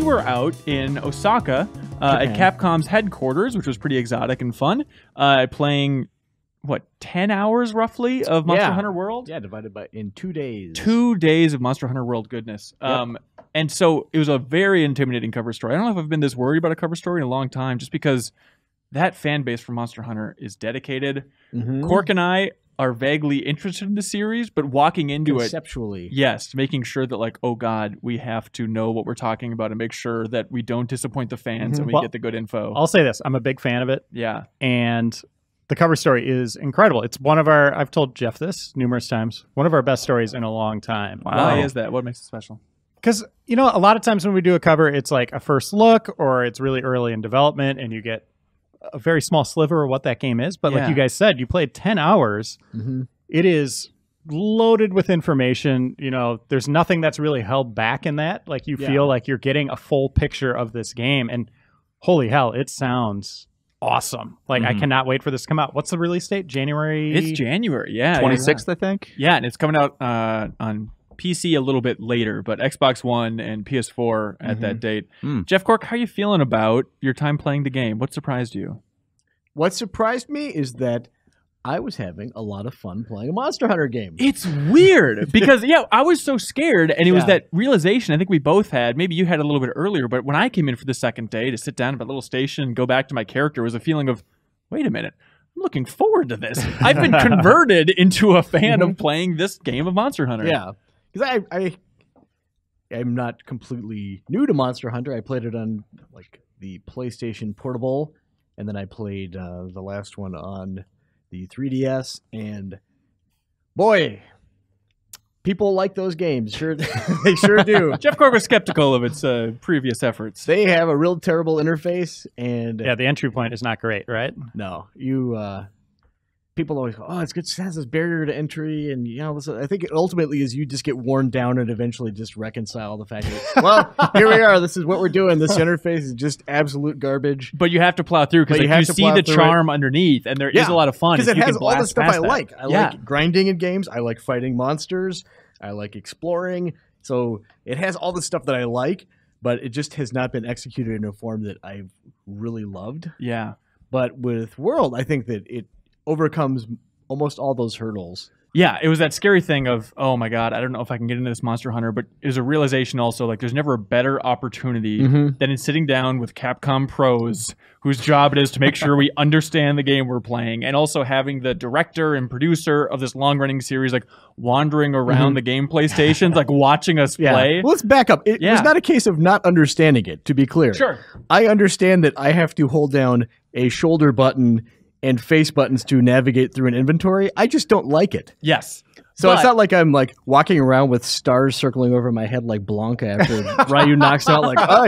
were out in Osaka at Capcom's headquarters, which was pretty exotic and fun, playing, what, 10 hours roughly of Monster Hunter World? Yeah, divided by in 2 days. 2 days of Monster Hunter World goodness. Yep. And so it was a very intimidating cover story. I don't know if I've been this worried about a cover story in a long time, just because that fan base for Monster Hunter is dedicated. Cork and I are vaguely interested in the series, but walking into Conceptually. yes, making sure that, like, oh God, we have to know what we're talking about and make sure that we don't disappoint the fans and we get the good info. I'll say this. I'm a big fan of it. Yeah. And the cover story is incredible. It's one of our, I've told Jeff this numerous times, one of our best stories in a long time. Why is that? What makes it special? Because, you know, a lot of times when we do a cover, it's like a first look or it's really early in development and you get a very small sliver of what that game is. But like you guys said, you played 10 hours. It is loaded with information. You know, there's nothing that's really held back in that. Like you feel like you're getting a full picture of this game. And holy hell, it sounds awesome. Like I cannot wait for this to come out. What's the release date? January? It's January, yeah. 26th, I think. Yeah, and it's coming out on PC a little bit later, but Xbox One and PS4 at that date. Jeff Cork, how are you feeling about your time playing the game? What surprised you? What surprised me is that I was having a lot of fun playing a Monster Hunter game. It's weird because, I was so scared, and it was that realization I think we both had. Maybe you had a little bit earlier, but when I came in for the second day to sit down at my little station and go back to my character, was a feeling of, wait a minute, I'm looking forward to this. I've been converted into a fan of playing this game of Monster Hunter. Yeah, because I'm not completely new to Monster Hunter. I played it on like the PlayStation Portable, and then I played the last one on the 3DS, and boy, people like those games. Sure, they sure do. Jeff Cork was skeptical of its previous efforts. They have a real terrible interface, and the entry point is not great, right? No, people always go, oh, it's good. It has this barrier to entry, and I think it ultimately is you just get worn down and eventually just reconcile the fact that, well, here we are. This is what we're doing. This interface is just absolute garbage. But you have to plow through because you see the charm underneath, and there is a lot of fun because it has all the stuff I like. I like grinding in games. I like fighting monsters. I like exploring. So it has all the stuff that I like, but it just has not been executed in a form that I've really loved. Yeah. But with World, I think that it overcomes almost all those hurdles. Yeah, it was that scary thing of, oh my God, I don't know if I can get into this Monster Hunter, but it was a realization also, like, there's never a better opportunity than in sitting down with Capcom pros whose job it is to make sure we understand the game we're playing, and also having the director and producer of this long-running series, like, wandering around the gameplay stations, like, watching us play. Well, let's back up. It was not a case of not understanding it, to be clear. Sure. I understand that I have to hold down a shoulder button and face buttons to navigate through an inventory. I just don't like it. Yes. So it's not like I'm like walking around with stars circling over my head like Blanca after Ryu knocks out, like, oh,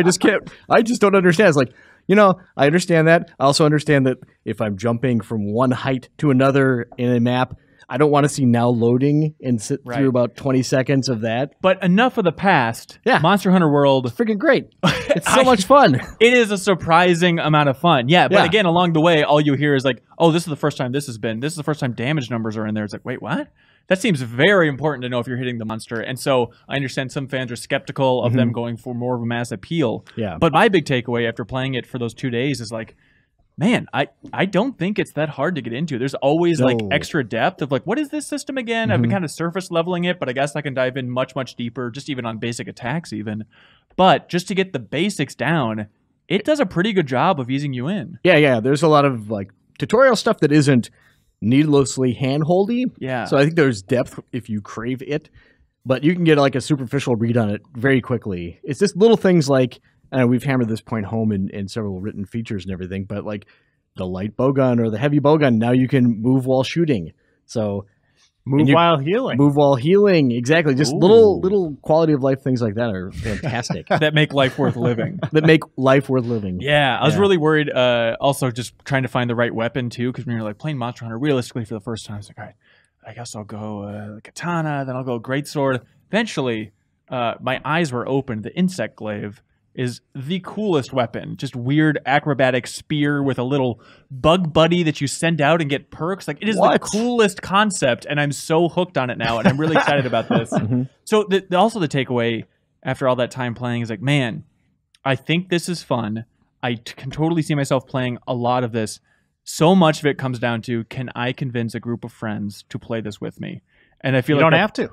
I just don't understand. It's like, I understand that. I also understand that if I'm jumping from one height to another in a map, I don't want to see now loading and sit through about 20 seconds of that. But enough of the past. Yeah. Monster Hunter World. It's freaking great. It's so much fun. It is a surprising amount of fun. Yeah, but again, along the way, all you hear is like, oh, this is the first time this is the first time damage numbers are in there. It's like, wait, what? That seems very important to know if you're hitting the monster. And so I understand some fans are skeptical of them going for more of a mass appeal. Yeah. But my big takeaway after playing it for those 2 days is like, man, I don't think it's that hard to get into. There's always like extra depth of like, what is this system again? I've been kind of surface leveling it, but I guess I can dive in much, much deeper, just even on basic attacks even. But just to get the basics down, it does a pretty good job of easing you in. Yeah. There's a lot of like tutorial stuff that isn't needlessly hand-holdy. Yeah. So I think there's depth if you crave it, but you can get like a superficial read on it very quickly. It's just little things like, and we've hammered this point home in several written features and everything, but like the light bowgun or the heavy bowgun, now you can move while shooting. So move while healing. Move while healing, exactly. Just little quality of life things like that are fantastic. That make life worth living. Yeah, I was really worried. Also, just trying to find the right weapon too, because when you're like playing Monster Hunter realistically for the first time, it's like, all right, I guess I'll go katana, then I'll go greatsword. Eventually, my eyes were opened. The insect glaive is the coolest weapon. Just weird acrobatic spear with a little bug buddy that you send out and get perks. Like, it is the coolest concept, and I'm so hooked on it now, and I'm really excited about this. So also the takeaway after all that time playing is like, man, I think this is fun. I can totally see myself playing a lot of this. So much of it comes down to, can I convince a group of friends to play this with me? And I feel you don't have to.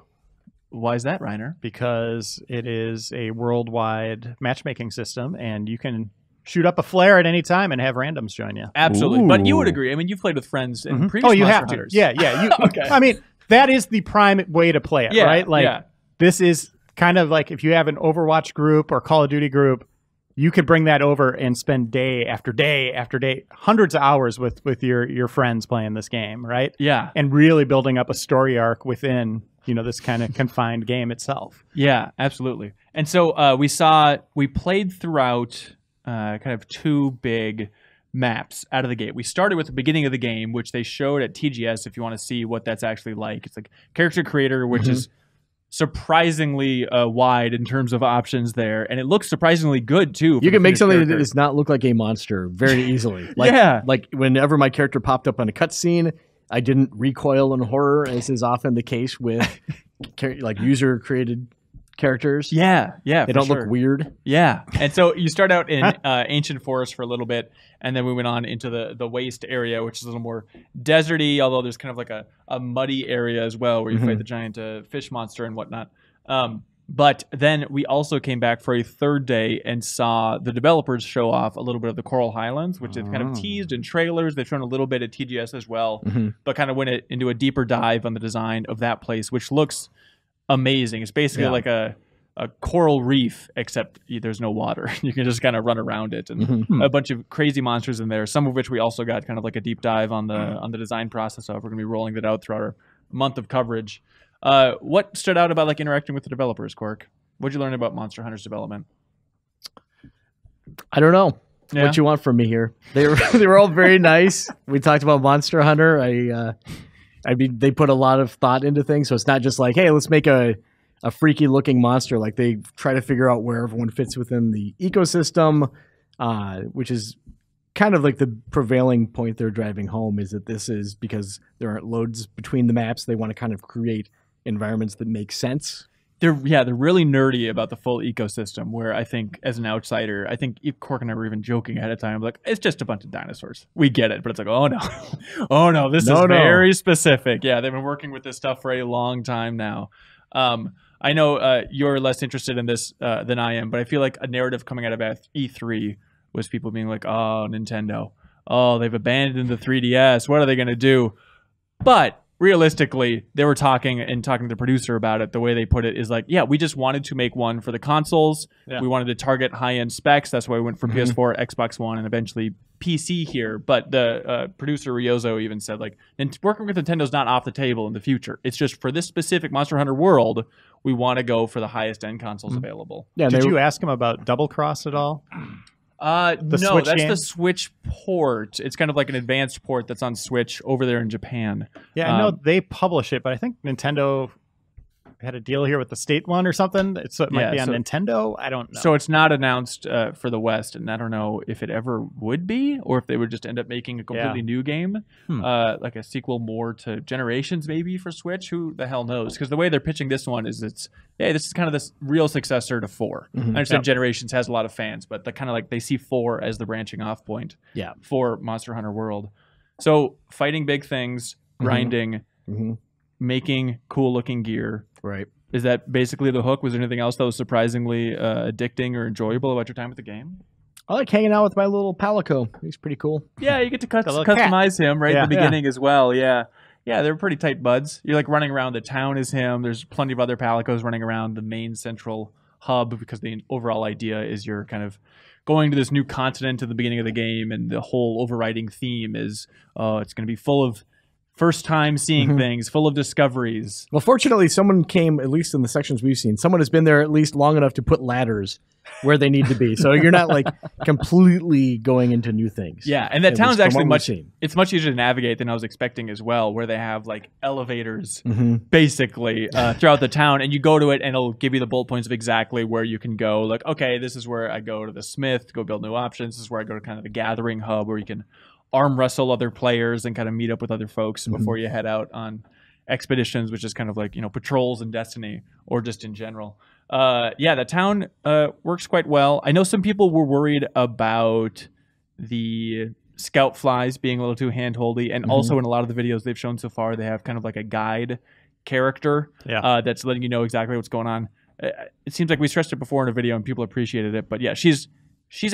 Why is that, Reiner? Because it is a worldwide matchmaking system, and you can shoot up a flare at any time and have randoms join you. Absolutely. Ooh. But you would agree. I mean, you've played with friends in previous you Monster have Hunters. to. Yeah. Okay. I mean, that is the prime way to play it, right? Like, this is kind of like if you have an Overwatch group or Call of Duty group, you could bring that over and spend day after day after day, hundreds of hours with your friends playing this game, right? Yeah. And really building up a story arc within, this kind of confined game itself. Yeah, absolutely. And so we played throughout kind of two big maps out of the gate. We started with the beginning of the game, which they showed at TGS if you want to see what that's actually like. It's like character creator, which is surprisingly wide in terms of options there, and it looks surprisingly good too. You can make something that does not look like a monster very easily. Like whenever my character popped up on a cutscene, I didn't recoil in horror, as is often the case with like user created characters. Yeah, they don't look weird. Yeah, and so you start out in ancient forest for a little bit, and then we went on into the waste area, which is a little more deserty, although there's kind of like a muddy area as well where you fight the giant fish monster and whatnot. But then we also came back for a third day and saw the developers show off a little bit of the Coral Highlands, which they've kind of teased in trailers. They've shown a little bit at TGS as well, but kind of went into a deeper dive on the design of that place, which looks amazing. It's basically like a coral reef, except there's no water. You can just kind of run around it, and a bunch of crazy monsters in there, some of which we also got kind of like a deep dive on the design process of. We're going to be rolling that out throughout our month of coverage. What stood out about like interacting with the developers, Cork? What'd you learn about Monster Hunter's development? I don't know what you want from me here. They were all very nice. We talked about Monster Hunter. I mean, they put a lot of thought into things, so it's not just like, hey, let's make a freaky looking monster. Like, they try to figure out where everyone fits within the ecosystem, which is kind of like the prevailing point they're driving home, is that this is because there aren't loads between the maps. They want to kind of create environments that make sense. They're really nerdy about the full ecosystem, where I think as an outsider, I think Cork and I were even joking ahead of time, like, it's just a bunch of dinosaurs. We get it, but it's like, oh no, this is very specific. Yeah, they've been working with this stuff for a long time now. I know you're less interested in this than I am, but I feel like a narrative coming out of E3 was people being like, oh, Nintendo, oh, they've abandoned the 3DS. What are they going to do? But realistically, they were talking to the producer about it. The way they put it is like, yeah, we just wanted to make one for the consoles. Yeah. We wanted to target high-end specs. That's why we went for PS4, Xbox One, and eventually PC here. But the producer Ryozo even said, like, working with Nintendo's not off the table in the future. It's just for this specific Monster Hunter world, we want to go for the highest-end consoles available. Yeah, did you ask him about Double Cross at all? No, that's the Switch port. It's kind of like an advanced port that's on Switch over there in Japan. Yeah, I know they publish it, but I think Nintendo had a deal here with the state one or something, so it might be on Nintendo. I don't know. So it's not announced for the West, and I don't know if it ever would be, or if they would just end up making a completely new game, like a sequel more to Generations maybe for Switch. Who the hell knows? Because the way they're pitching this one is this is kind of this real successor to 4. I understand Generations has a lot of fans, but kind of like they see 4 as the branching off point for Monster Hunter World. So fighting big things, grinding, making cool looking gear. Right. Is that basically the hook? Was there anything else that was surprisingly addicting or enjoyable about your time with the game? I like hanging out with my little Palico. He's pretty cool. Yeah, you get to customize him right at the beginning as well. Yeah, they're pretty tight buds. You're like running around the town as him. There's plenty of other Palicos running around the main central hub, because the overall idea is you're kind of going to this new continent at the beginning of the game, and the whole overriding theme is it's going to be full of first time seeing things, full of discoveries. Well, fortunately, someone came, at least in the sections we've seen, someone has been there at least long enough to put ladders where they need to be. So you're not like completely going into new things. Yeah, and that town's actually it's much easier to navigate than I was expecting as well, where they have like elevators basically throughout the town, and you go to it and it'll give you the bullet points of exactly where you can go. Like, okay, this is where I go to the smith to go build new options. This is where I go to kind of the gathering hub where you can arm wrestle other players and kind of meet up with other folks before you head out on expeditions, which is kind of like, patrols in Destiny or just in general. The town works quite well. I know some people were worried about the scout flies being a little too handholdy, and also in a lot of the videos they've shown so far, they have kind of like a guide character that's letting you know exactly what's going on. It seems like we stressed it before in a video and people appreciated it, but yeah, she's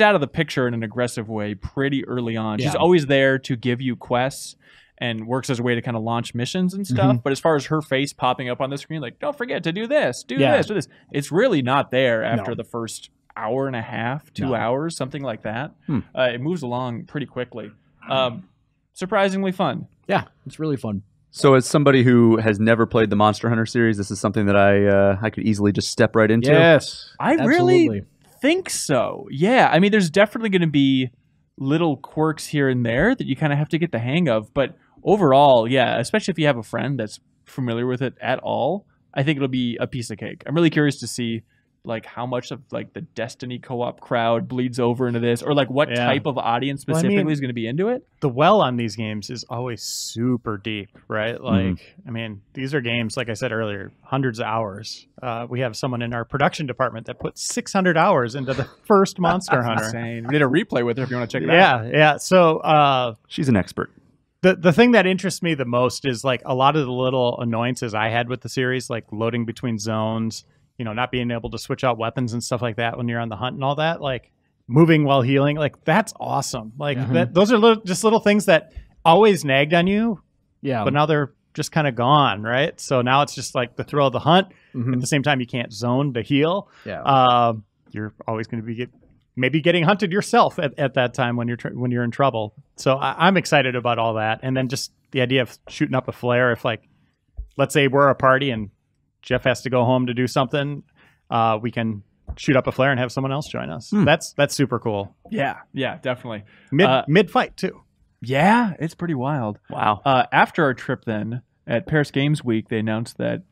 out of the picture in an aggressive way pretty early on. She's always there to give you quests and works as a way to kind of launch missions and stuff. But as far as her face popping up on the screen, like, don't forget to do this, do this, it's really not there after the first hour and a half, 2 hours, something like that. It moves along pretty quickly. Surprisingly fun. Yeah, it's really fun. So as somebody who has never played the Monster Hunter series, this is something that I could easily just step right into? Yes, I really think so. Yeah, I mean, there's definitely going to be little quirks here and there that you kind of have to get the hang of, but overall, yeah, especially if you have a friend that's familiar with it at all, I think it'll be a piece of cake. I'm really curious to see like how much of like the Destiny co-op crowd bleeds over into this, or like what type of audience specifically is going to be into it. The well on these games is always super deep, right? Like, I mean, these are games, like I said earlier, hundreds of hours. We have someone in our production department that put 600 hours into the first Monster Hunter. Insane. We did a replay with her if you want to check it out. Yeah. So she's an expert. The thing that interests me the most is like a lot of the little annoyances I had with the series, like loading between zones, not being able to switch out weapons and stuff like that when you're on the hunt and all that, like moving while healing, like that's awesome. Like those are just little things that always nagged on you. Yeah. But now they're just kind of gone, right? So now it's just like the thrill of the hunt. At the same time, you can't zone to heal. Yeah. You're always going to be maybe getting hunted yourself at that time when you're in trouble. So I'm excited about all that. And then just the idea of shooting up a flare. If like, let's say we're a party and Jeff has to go home to do something, we can shoot up a flare and have someone else join us. That's super cool. Yeah, definitely. Mid fight too. Yeah, it's pretty wild. Wow. After our trip then, at Paris Games Week, they announced that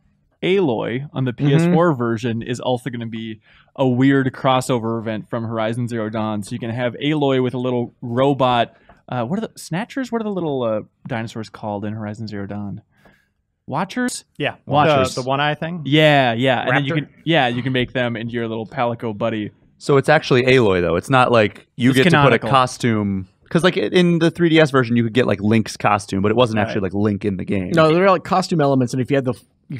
Aloy on the PS4 version is also going to be a weird crossover event from Horizon Zero Dawn. So you can have Aloy with a little robot. What are the Snatchers? What are the little dinosaurs called in Horizon Zero Dawn? Watchers? Yeah. Watchers. The one eye thing? Yeah. And then you can make them into your little Palico buddy. So it's actually Aloy though. It's not like you get to put a costume, because like in the 3DS version you could get like Link's costume, but it wasn't actually like Link in the game. No, they're like costume elements, and if you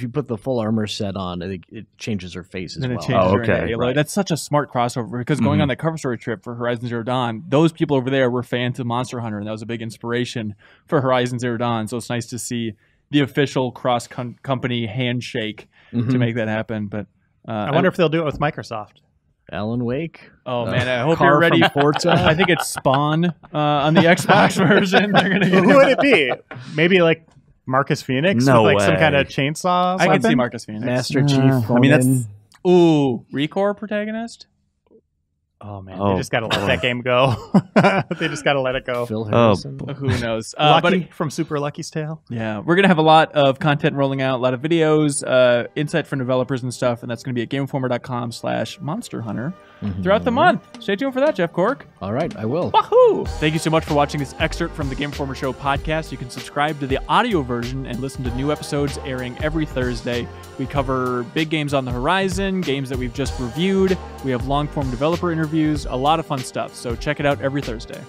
put the full armor set on, it changes her face as well. Okay. Right. That's such a smart crossover, because going on that cover story trip for Horizon Zero Dawn, those people over there were fans of Monster Hunter, and that was a big inspiration for Horizon Zero Dawn. So it's nice to see the official cross-company handshake to make that happen. But I wonder if they'll do it with Microsoft. Alan Wake. Oh man, I hope you're ready. Forza. I think it's Spawn on the Xbox version. They're gonna Who would it be? Maybe like Marcus Phoenix with like some kind of chainsaw. I can see Marcus Phoenix. Master Chief. I mean, that's Recore protagonist. Oh man, they just gotta let that game go. They just gotta let it go. Phil Harrison. Who knows? Lucky from Super Lucky's Tale. Yeah, we're gonna have a lot of content rolling out, a lot of videos, insight from developers and stuff, and that's gonna be at GameInformer.com/Monster Hunter throughout the month. Stay tuned for that, Jeff Cork. All right, I will. Wahoo! Thank you so much for watching this excerpt from the Game Informer Show podcast. You can subscribe to the audio version and listen to new episodes airing every Thursday. We cover big games on the horizon, games that we've just reviewed. We have long-form developer interviews, a lot of fun stuff. So check it out every Thursday.